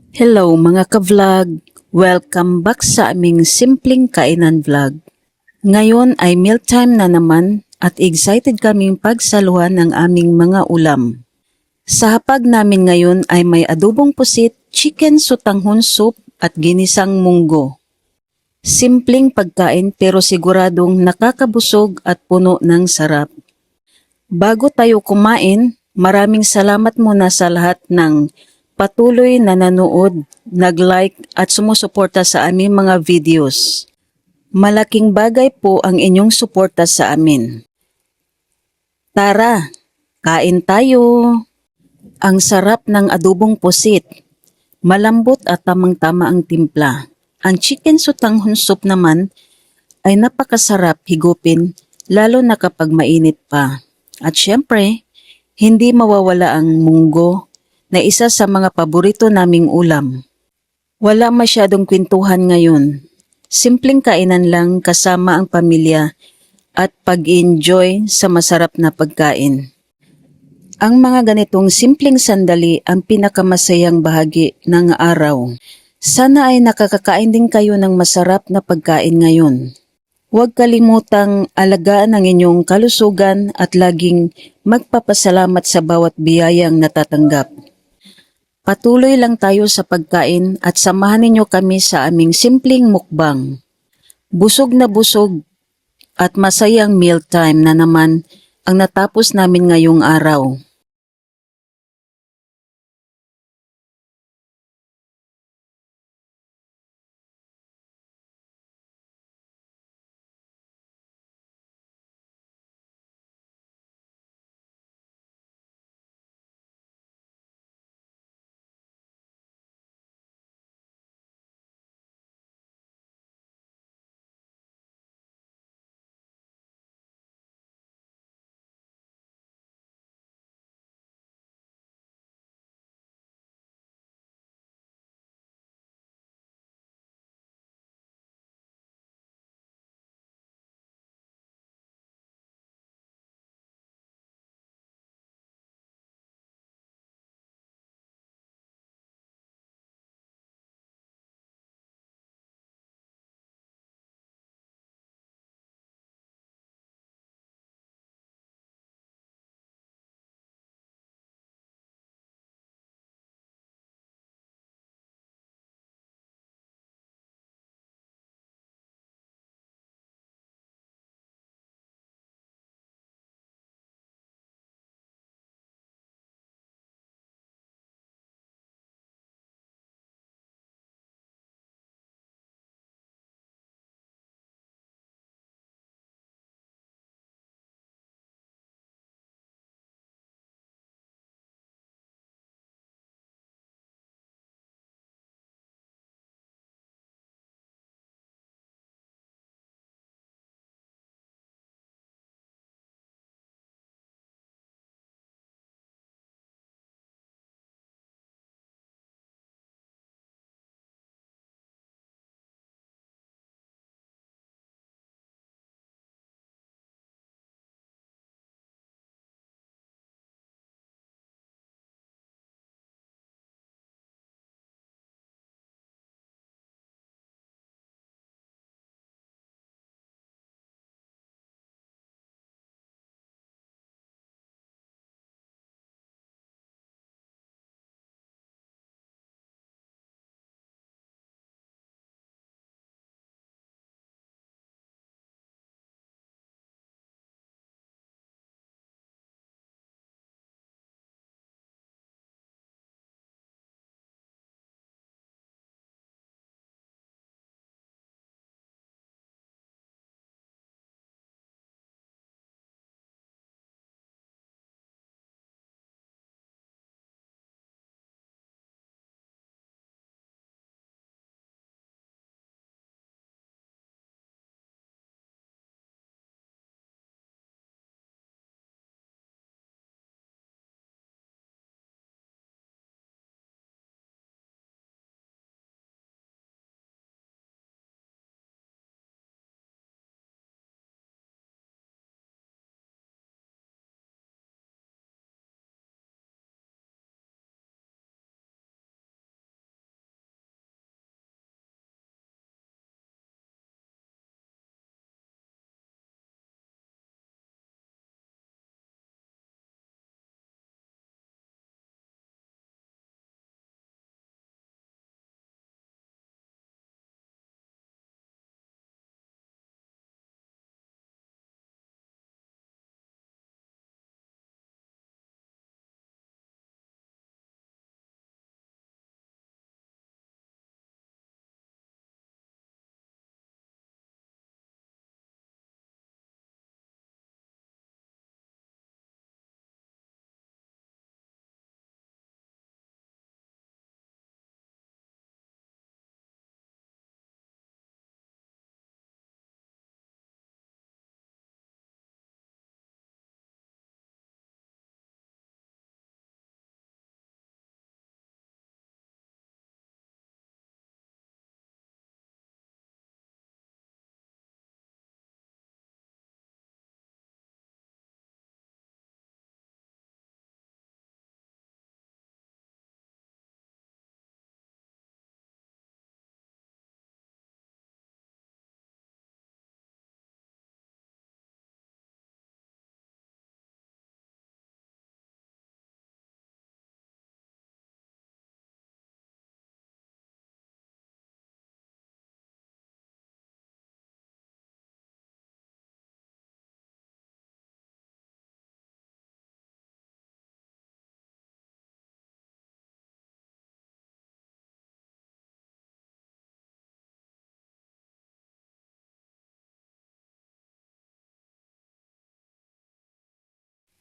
Hello mga ka-vlog! Welcome back sa aming simpleng kainan vlog. Ngayon ay mealtime na naman at excited kaming pagsaluhan ng aming mga ulam. Sa hapag namin ngayon ay may adobong pusit, chicken sotanghon soup at ginisang munggo. Simpleng pagkain pero siguradong nakakabusog at puno ng sarap. Bago tayo kumain, maraming salamat muna sa lahat ng patuloy na nanood, nag-like at sumusuporta sa aming mga videos. Malaking bagay po ang inyong suporta sa amin. Tara, kain tayo! Ang sarap ng adobong pusit. Malambot at tamang-tama ang timpla. Ang chicken sotanghon soup naman ay napakasarap higupin lalo na kapag mainit pa. At syempre, hindi mawawala ang munggo na isa sa mga paborito naming ulam. Wala masyadong kwentuhan ngayon. Simpleng kainan lang kasama ang pamilya at pag-enjoy sa masarap na pagkain. Ang mga ganitong simpleng sandali ang pinakamasayang bahagi ng araw. Sana ay nakakakain din kayo ng masarap na pagkain ngayon. Huwag kalimutang alagaan ang inyong kalusugan at laging magpapasalamat sa bawat biyayang natatanggap. Patuloy lang tayo sa pagkain at samahan ninyo kami sa aming simpleng mukbang. Busog na busog at masayang mealtime na naman ang natapos namin ngayong araw.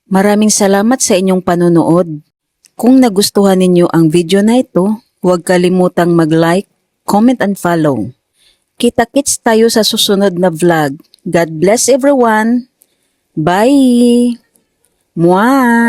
Maraming salamat sa inyong panonood. Kung nagustuhan ninyo ang video na ito, huwag kalimutang mag-like, comment and follow. Kita-kits tayo sa susunod na vlog. God bless everyone. Bye! Mwah!